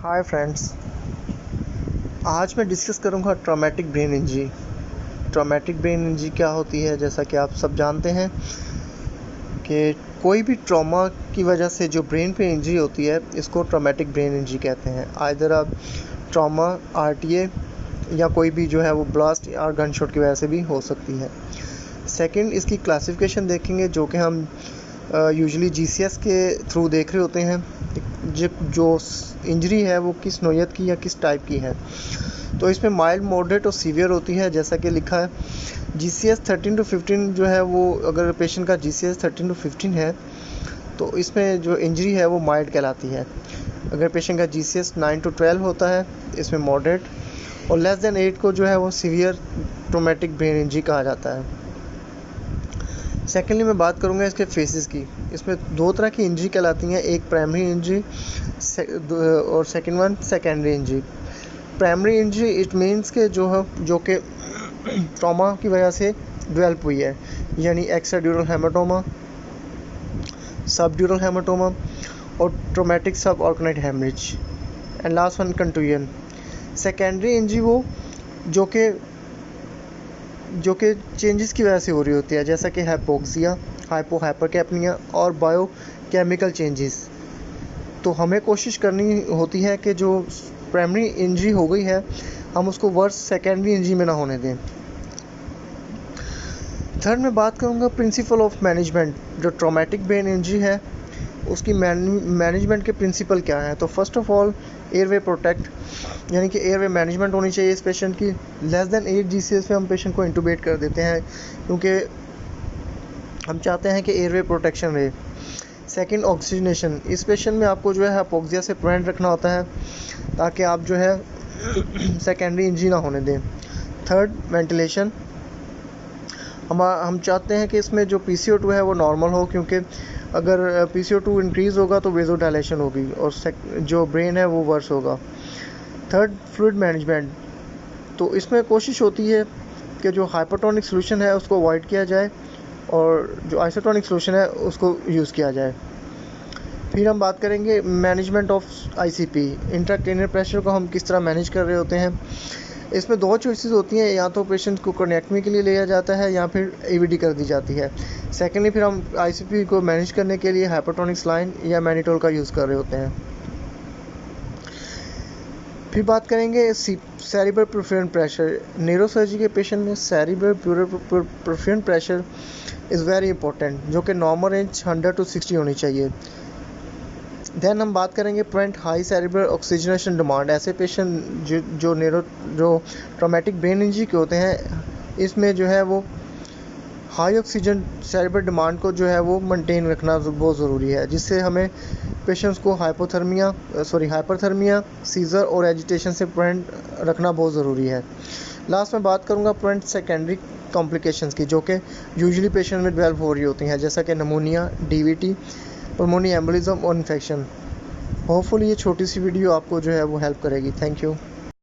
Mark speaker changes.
Speaker 1: Hi friends, आज मैं discuss करूंगा traumatic brain injury. Traumatic brain injury क्या होती है? जैसा कि आप सब जानते हैं कि कोई भी ट्रॉमा की वजह से जो ब्रेन पे इंजरी होती है, इसको ट्रॉमेटिक ब्रेन इंजरी कहते हैं। आइदर आप ट्रॉमा, आरटीए या कोई भी जो है वो ब्लास्ट या गन शॉट की वजह से भी हो सकती है। सेकंड, इसकी क्लासिफिकेशन देखेंगे जो कि हम यूजुअली जीसीएस के थ्रू देख रहे होते हैं जो इंजरी है वो किस नौयत की या किस टाइप की है। तो इसमें माइल्ड, मॉडरेट और सीवियर होती है। जैसा कि लिखा है जीसीएस 13 to 15 जो है वो, अगर पेशेंट का जीसीएस 13 to 15 है तो इसमें जो इंजरी है वो माइल्ड कहलाती है। अगर पेशेंट का जीसीएस 9 to 12 होता है इसमें मॉडरेट, और लेस देन 8 को जो है वो सीवियर ट्रॉमेटिक ब्रेन इंजरी कहा जाता है। सेकेंडली मैं बात करूंगा इसके फेसेस की। इसमें दो तरह की इंजरी कहलाती हैं, एक प्राइमरी इंजरी और second one secondary injury. Primary injury it means के जो कि ट्रॉमा की वजह से डेवलप हुई है, यानी एक्स्ट्राड्यूरल हेमाटोमा, सबड्यूरल हेमाटोमा और traumatic subarachnoid haemorrhage, and last one contusion. Secondary injury वो जो कि चेंजेस की वजह से हो रही होती है, जैसा कि हाइपोक्सिया, हाइपरकैप्निया और बायोकेमिकल चेंजेस। तो हमें कोशिश करनी होती है कि जो प्राइमरी इंजरी हो गई है हम उसको वर्स सेकेंडरी इंजरी में ना होने दें। थर्ड में बात करूँगा प्रिंसिपल ऑफ मैनेजमेंट। जो ट्रॉमेटिक ब्रेन इंजरी है उसकी मैनेजमेंट के प्रिंसिपल क्या है? तो first of all airway protect, यानी कि एयरवे मैनेजमेंट होनी चाहिए इस पेशेंट की। लेस देन 8 जीसीएस पे हम पेशेंट को इंटूबेट कर देते हैं क्योंकि हम चाहते हैं कि एयरवे प्रोटेक्शन रहे। Second, oxygenation. इस पेशेंट में आपको जो है हाइपोक्सिया से प्रिवेंट रखना होता है ताकि आप जो है सेकेंडरी इंजरी ना होने दें। Third, ventilation. हम चाहते हैं कि इसमें जो PCO2 है वो नॉर्मल हो, क्योंकि अगर PCO2 इंक्रीज़ होगा तो वेजोडायलेशन होगी और जो ब्रेन है वो वर्स होगा। Third, fluid management. तो इसमें कोशिश होती है कि जो हाइपरटोनिक सोल्यूशन है उसको अवॉइड किया जाए और जो आइसोटोनिक सोल्यूशन है उसको यूज़ किया जाए। फिर हम बात करेंगे management of ICP, intracranial pressure को हम किस तरह मैनेज कर रहे होते हैं। इसमें दो चॉइसेस होती हैं, या तो पेशेंट को कर्नेक्टमी के लिए लिया जाता है या फिर AVD कर दी जाती है। सेकेंडली फिर हम ICP को मैनेज करने के लिए हाइपरटोनिक सलाइन या मैनिटोल का यूज़ कर रहे होते हैं। फिर बात करेंगे सेरिब्रल परफेरेंट प्रेशर। न्यूरोसर्जरी के पेशेंट में cerebral perfusion pressure is very important, जो कि नॉर्मल रेंज 100 to 60 होनी चाहिए। देन हम बात करेंगे prevent high cerebral oxygenation demand. ऐसे पेशेंट जो ट्रॉमेटिक ब्रेन इंजरी के होते हैं, इसमें जो है वो हाई ऑक्सीजन सेरिब्रल डिमांड को जो है वो मेंटेन रखना बहुत ज़रूरी है, जिससे हमें पेशेंट्स को हाइपरथर्मिया, सीजर और एजिटेशन से प्रिवेंट रखना बहुत ज़रूरी है। लास्ट में बात करूँगा प्रिवेंट सेकेंडरी कॉम्प्लिकेशंस की, जो कि यूजुअली पेशेंट में डेवलप हो रही होती हैं, जैसा कि नमोनिया, DVT, पल्मोनी एम्बोलिज्म और इन्फेक्शन। होपफुली ये छोटी सी वीडियो आपको जो है वो हेल्प करेगी। Thank you.